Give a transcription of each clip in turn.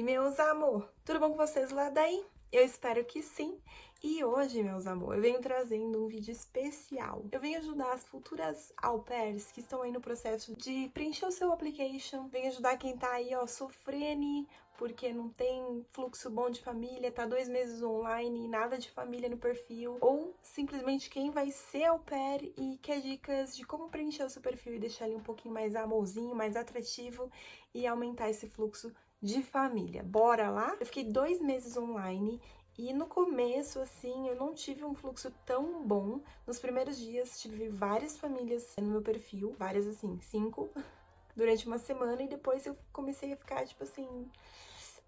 meus amor! Tudo bom com vocês lá daí? Eu espero que sim! E hoje, meus amor, eu venho trazendo um vídeo especial. Eu venho ajudar as futuras au pairs que estão aí no processo de preencher o seu application. Venho ajudar quem tá aí, ó, sofrendo porque não tem fluxo bom de família, tá 2 meses online, nada de família no perfil. Ou simplesmente quem vai ser au pair e quer dicas de como preencher o seu perfil e deixar ele um pouquinho mais amorzinho, mais atrativo e aumentar esse fluxo de família. Bora lá? Eu fiquei 2 meses online e no começo, assim, eu não tive um fluxo tão bom. Nos primeiros dias, tive várias famílias no meu perfil, várias assim, 5, durante uma semana, e depois eu comecei a ficar, tipo assim,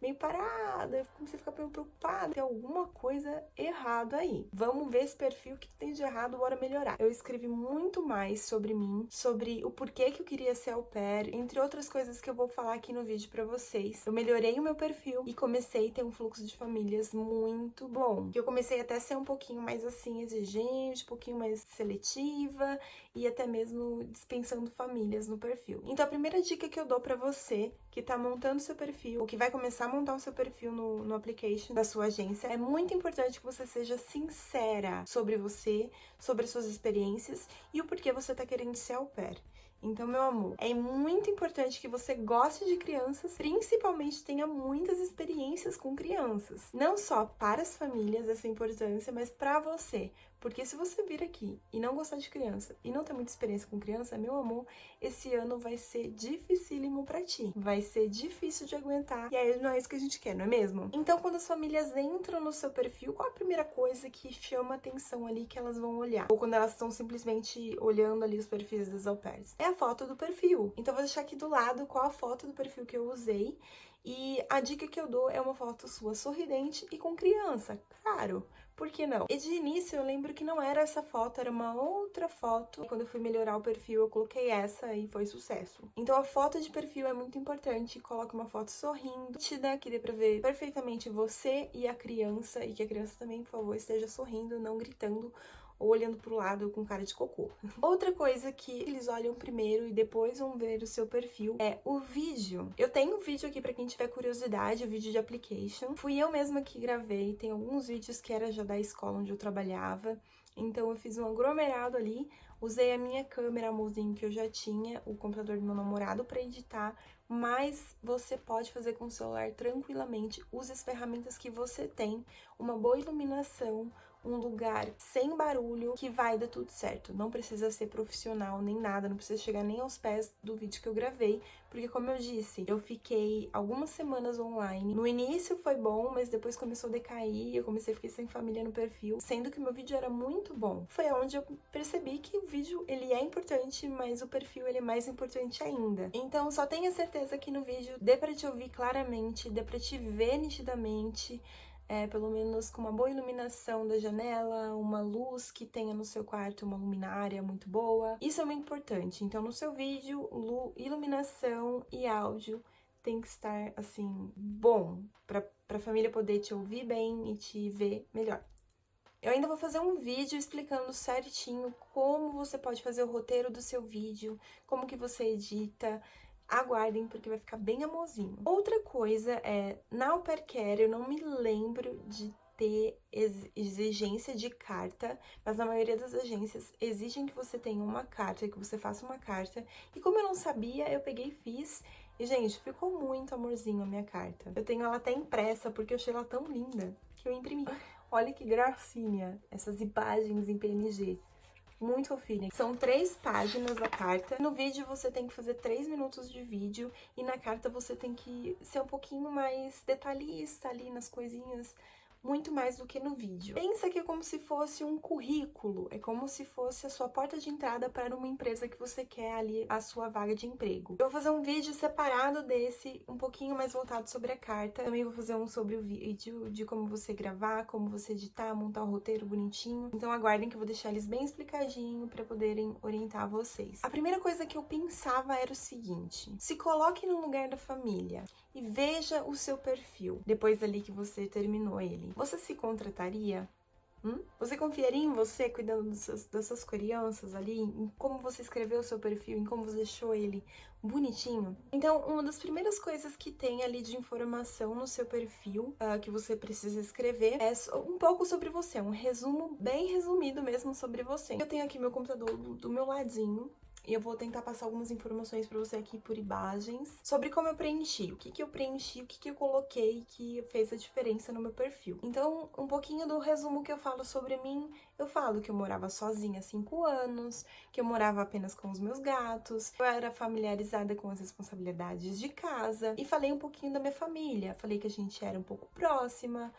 meio parada, eu comecei a ficar meio preocupada, tem alguma coisa errada aí. Vamos ver esse perfil, o que tem de errado, bora melhorar. Eu escrevi muito mais sobre mim, sobre o porquê que eu queria ser au pair, entre outras coisas que eu vou falar aqui no vídeo pra vocês. Eu melhorei o meu perfil e comecei a ter um fluxo de famílias muito bom. Eu comecei até a ser um pouquinho mais assim, exigente, um pouquinho mais seletiva e até mesmo dispensando famílias no perfil. Então a primeira dica que eu dou pra você que tá montando seu perfil, ou que vai começar a montar o seu perfil no application da sua agência, é muito importante que você seja sincera sobre você, sobre as suas experiências e o porquê você tá querendo ser au pair. Então, meu amor, é muito importante que você goste de crianças, principalmente tenha muitas experiências com crianças. Não só para as famílias essa importância, mas para você. Porque se você vir aqui e não gostar de criança e não ter muita experiência com criança, meu amor, esse ano vai ser dificílimo pra ti. Vai ser difícil de aguentar. E aí não é isso que a gente quer, não é mesmo? Então, quando as famílias entram no seu perfil, qual a primeira coisa que chama atenção ali que elas vão olhar? Ou quando elas estão simplesmente olhando ali os perfis das au pairs? É a foto do perfil. Então, eu vou deixar aqui do lado qual a foto do perfil que eu usei. E a dica que eu dou é uma foto sua sorridente e com criança. Claro, por que não? E de início eu lembro que não era essa foto, era uma outra foto. Quando eu fui melhorar o perfil, eu coloquei essa e foi sucesso. Então a foto de perfil é muito importante. Coloque uma foto sorrindo, nítida, que dê pra ver perfeitamente você e a criança. E que a criança também, por favor, esteja sorrindo, não gritando ou olhando pro lado com cara de cocô. Outra coisa que eles olham primeiro e depois vão ver o seu perfil é o vídeo. Eu tenho um vídeo aqui pra quem tiver curiosidade, o vídeo de application. Fui eu mesma que gravei, tem alguns vídeos que era já da escola onde eu trabalhava. Então eu fiz um aglomerado ali, usei a minha câmera amorzinho que eu já tinha, o computador do meu namorado pra editar, mas você pode fazer com o celular tranquilamente, use as ferramentas que você tem, uma boa iluminação, um lugar sem barulho, que vai dar tudo certo. Não precisa ser profissional nem nada, não precisa chegar nem aos pés do vídeo que eu gravei, porque como eu disse, eu fiquei algumas semanas online. No início foi bom, mas depois começou a decair, eu comecei a ficar sem família no perfil, sendo que o meu vídeo era muito bom. Foi onde eu percebi que o vídeo, ele é importante, mas o perfil, ele é mais importante ainda. Então, só tenha certeza que no vídeo dê pra te ouvir claramente, dê pra te ver nitidamente, pelo menos com uma boa iluminação da janela, uma luz que tenha no seu quarto, uma luminária muito boa. Isso é muito importante. Então, no seu vídeo, iluminação e áudio tem que estar, assim, bom, pra família poder te ouvir bem e te ver melhor. Eu ainda vou fazer um vídeo explicando certinho como você pode fazer o roteiro do seu vídeo, como que você edita. Aguardem, porque vai ficar bem amorzinho. Outra coisa é, na Au Pair Care, eu não me lembro de ter exigência de carta, mas na maioria das agências exigem que você tenha uma carta, que você faça uma carta. E como eu não sabia, eu peguei e fiz. E, gente, ficou muito amorzinho a minha carta. Eu tenho ela até impressa, porque eu achei ela tão linda que eu imprimi. Olha que gracinha, essas imagens em PNG. Muito fofinha. São 3 páginas a carta. No vídeo você tem que fazer 3 minutos de vídeo e na carta você tem que ser um pouquinho mais detalhista ali nas coisinhas, muito mais do que no vídeo. Pensa que é como se fosse um currículo, é como se fosse a sua porta de entrada para uma empresa que você quer ali a sua vaga de emprego. Eu vou fazer um vídeo separado desse, um pouquinho mais voltado sobre a carta. Também vou fazer um sobre o vídeo de como você gravar, como você editar, montar o roteiro bonitinho. Então aguardem que eu vou deixar eles bem explicadinho para poderem orientar vocês. A primeira coisa que eu pensava era o seguinte: se coloque no lugar da família e veja o seu perfil depois ali que você terminou ele. Você se contrataria? Você confiaria em você cuidando das suas crianças ali, em como você escreveu o seu perfil, em como você deixou ele bonitinho? Então, uma das primeiras coisas que tem ali de informação no seu perfil, que você precisa escrever, é um pouco sobre você, um resumo bem resumido mesmo sobre você. Eu tenho aqui meu computador do meu ladinho, e eu vou tentar passar algumas informações pra você aqui por imagens sobre como eu preenchi, o que eu preenchi, o que eu coloquei que fez a diferença no meu perfil. Então, um pouquinho do resumo que eu falo sobre mim, eu falo que eu morava sozinha há 5 anos, que eu morava apenas com os meus gatos, eu era familiarizada com as responsabilidades de casa, e falei um pouquinho da minha família, falei que a gente era um pouco próxima,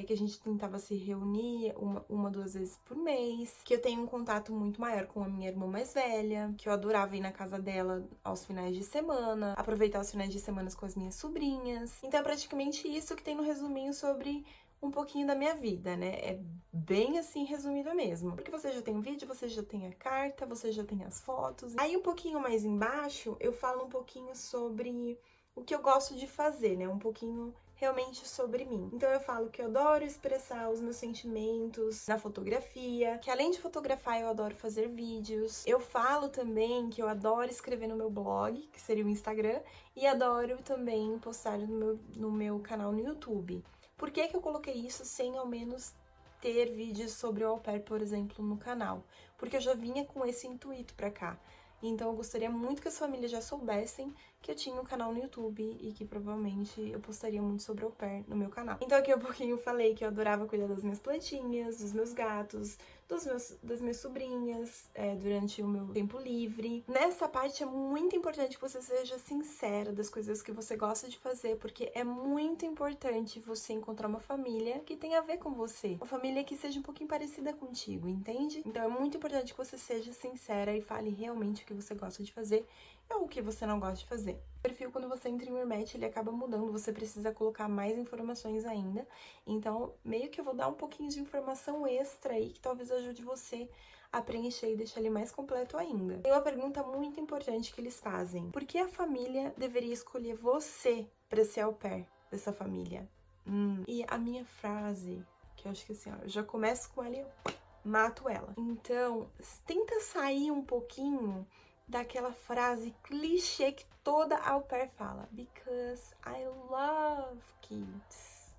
que a gente tentava se reunir uma, 2 vezes por mês, que eu tenho um contato muito maior com a minha irmã mais velha, que eu adorava ir na casa dela aos finais de semana, aproveitar os finais de semana com as minhas sobrinhas. Então é praticamente isso que tem no resuminho sobre um pouquinho da minha vida, né? É bem assim resumido mesmo. Porque você já tem o vídeo, você já tem a carta, você já tem as fotos. Aí um pouquinho mais embaixo eu falo um pouquinho sobre o que eu gosto de fazer, né? Um pouquinho realmente sobre mim. Então eu falo que eu adoro expressar os meus sentimentos na fotografia, que além de fotografar eu adoro fazer vídeos. Eu falo também que eu adoro escrever no meu blog, que seria o Instagram, e adoro também postar no meu canal no YouTube. Por que eu coloquei isso sem ao menos ter vídeos sobre o au pair, por exemplo, no canal? Porque eu já vinha com esse intuito pra cá. Então eu gostaria muito que as famílias já soubessem que eu tinha um canal no YouTube e que provavelmente eu postaria muito sobre au pair no meu canal. Então aqui um pouquinho eu falei que eu adorava cuidar das minhas plantinhas, dos meus gatos, das minhas sobrinhas, durante o meu tempo livre. Nessa parte é muito importante que você seja sincera das coisas que você gosta de fazer, porque é muito importante você encontrar uma família que tenha a ver com você. Uma família que seja um pouquinho parecida contigo, entende? Então é muito importante que você seja sincera e fale realmente o que você gosta de fazer ou o que você não gosta de fazer. O perfil, quando você entra em Mermatch, ele acaba mudando, você precisa colocar mais informações ainda. Então, meio que eu vou dar um pouquinho de informação extra aí, que talvez ajude você a preencher e deixar ele mais completo ainda. Tem uma pergunta muito importante que eles fazem. Por que a família deveria escolher você para ser au pair dessa família? E a minha frase, que eu acho que assim, ó, eu já começo com ela e eu mato ela. Então, tenta sair um pouquinho daquela frase clichê que toda au pair fala. Because I love kids.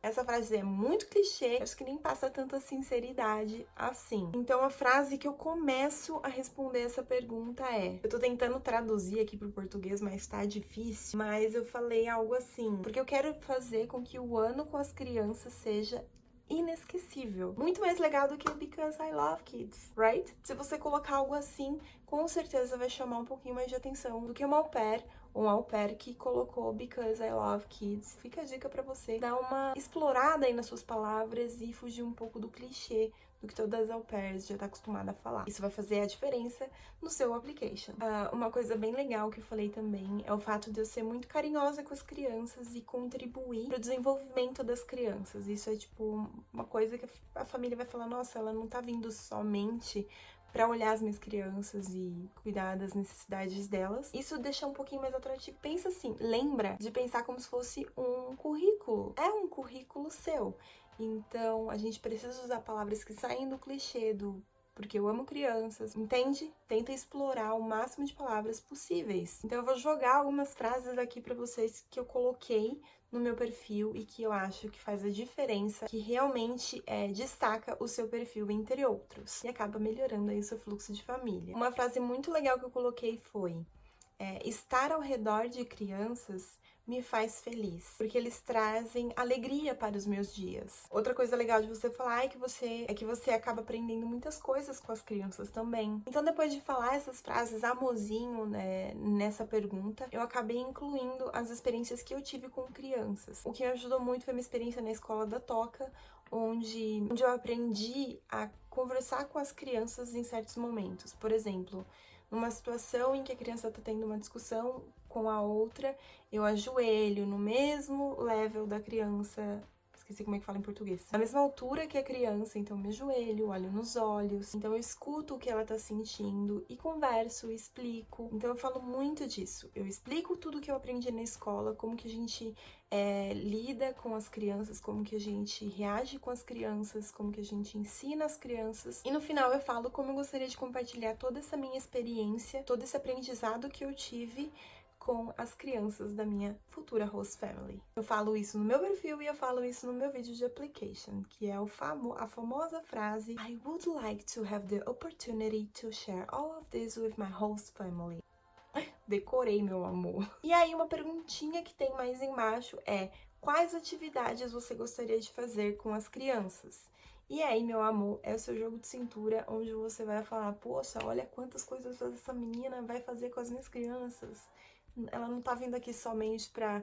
Essa frase é muito clichê, acho que nem passa tanta sinceridade assim. Então a frase que eu começo a responder essa pergunta é... Eu tô tentando traduzir aqui pro português, mas tá difícil. Mas eu falei algo assim, porque eu quero fazer com que o ano com as crianças seja inesquecível. Muito mais legal do que Because I Love Kids, right? Se você colocar algo assim, com certeza vai chamar um pouquinho mais de atenção do que uma au pair, um au pair que colocou Because I Love Kids. Fica a dica pra você dar uma explorada aí nas suas palavras e fugir um pouco do clichê do que todas as au pairs já tá acostumada a falar. Isso vai fazer a diferença no seu application. Uma coisa bem legal que eu falei também é o fato de eu ser muito carinhosa com as crianças e contribuir pro desenvolvimento das crianças. Isso é tipo uma coisa que a família vai falar, nossa, ela não tá vindo somente para olhar as minhas crianças e cuidar das necessidades delas. Isso deixa um pouquinho mais atrativo. Pensa assim, lembra de pensar como se fosse um currículo. É um currículo seu. Então, a gente precisa usar palavras que saem do clichê do porque eu amo crianças, entende? Tenta explorar o máximo de palavras possíveis. Então eu vou jogar algumas frases aqui pra vocês que eu coloquei no meu perfil e que eu acho que faz a diferença, que realmente destaca o seu perfil entre outros e acaba melhorando aí o seu fluxo de família. Uma frase muito legal que eu coloquei foi: estar ao redor de crianças me faz feliz, porque eles trazem alegria para os meus dias. Outra coisa legal de você falar é que você acaba aprendendo muitas coisas com as crianças também. Então, depois de falar essas frases amorzinho, né, nessa pergunta, eu acabei incluindo as experiências que eu tive com crianças. O que me ajudou muito foi minha experiência na escola da Toca, onde eu aprendi a conversar com as crianças em certos momentos. Por exemplo, numa situação em que a criança está tendo uma discussão com a outra, eu ajoelho no mesmo level da criança, esqueci como é que fala em português. Na mesma altura que a criança, então me ajoelho, olho nos olhos, então eu escuto o que ela tá sentindo e converso, explico. Então eu falo muito disso. Eu explico tudo que eu aprendi na escola, como que a gente lida com as crianças, como que a gente reage com as crianças, como que a gente ensina as crianças. E no final eu falo como eu gostaria de compartilhar toda essa minha experiência, todo esse aprendizado que eu tive com as crianças da minha futura host family. Eu falo isso no meu perfil e eu falo isso no meu vídeo de application, que é a famosa frase I would like to have the opportunity to share all of this with my host family. Decorei, meu amor. E aí, uma perguntinha que tem mais embaixo é: quais atividades você gostaria de fazer com as crianças? E aí, meu amor, é o seu jogo de cintura, onde você vai falar: poxa, olha quantas coisas essa menina vai fazer com as minhas crianças. Ela não tá vindo aqui somente pra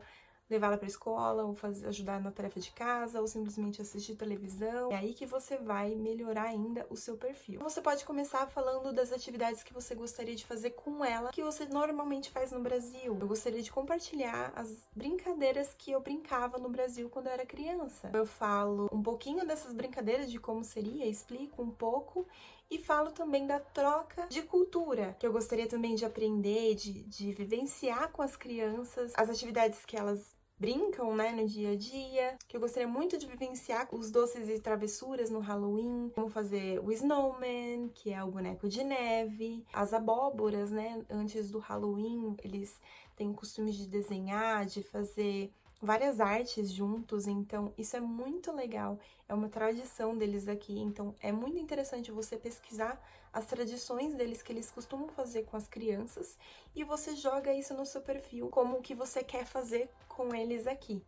levar ela pra escola, ou ajudar na tarefa de casa, ou simplesmente assistir televisão. É aí que você vai melhorar ainda o seu perfil. Você pode começar falando das atividades que você gostaria de fazer com ela, que você normalmente faz no Brasil. Eu gostaria de compartilhar as brincadeiras que eu brincava no Brasil quando eu era criança. Eu falo um pouquinho dessas brincadeiras, de como seria, explico um pouco, e falo também da troca de cultura, que eu gostaria também de aprender, de vivenciar com as crianças, as atividades que elas brincam, né, no dia a dia, que eu gostaria muito de vivenciar os doces e travessuras no Halloween, como fazer o snowman, que é o boneco de neve, as abóboras, né, antes do Halloween, eles têm o costume de desenhar, de fazer várias artes juntos, então isso é muito legal, é uma tradição deles aqui, então é muito interessante você pesquisar as tradições deles que eles costumam fazer com as crianças e você joga isso no seu perfil como o que você quer fazer com eles aqui.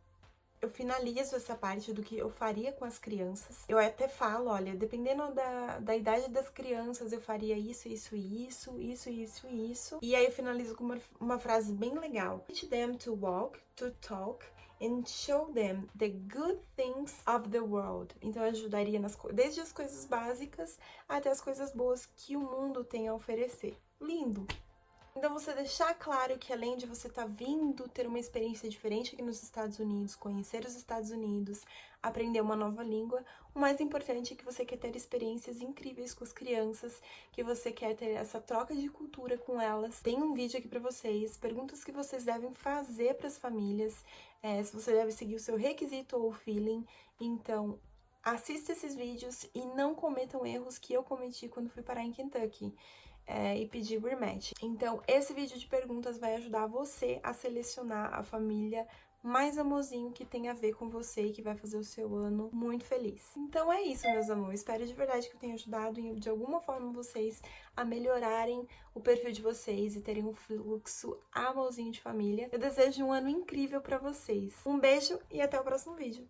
Eu finalizo essa parte do que eu faria com as crianças. Eu até falo, olha, dependendo da idade das crianças, eu faria isso, isso e isso, isso, isso e isso. E aí eu finalizo com uma frase bem legal. Teach them to walk, to talk, and show them the good things of the world. Então eu ajudaria desde as coisas básicas até as coisas boas que o mundo tem a oferecer. Lindo! Então você deixar claro que além de você estar vindo ter uma experiência diferente aqui nos Estados Unidos, conhecer os Estados Unidos, aprender uma nova língua, o mais importante é que você quer ter experiências incríveis com as crianças, que você quer ter essa troca de cultura com elas. Tem um vídeo aqui pra vocês, perguntas que vocês devem fazer para as famílias, se você deve seguir o seu requisito ou feeling. Então, assista esses vídeos e não cometam erros que eu cometi quando fui parar em Kentucky. E pedir rematch. Então, esse vídeo de perguntas vai ajudar você a selecionar a família mais amorzinho que tem a ver com você e que vai fazer o seu ano muito feliz. Então é isso, meus amores. Espero de verdade que eu tenha ajudado de alguma forma vocês a melhorarem o perfil de vocês e terem um fluxo amorzinho de família. Eu desejo um ano incrível pra vocês. Um beijo e até o próximo vídeo.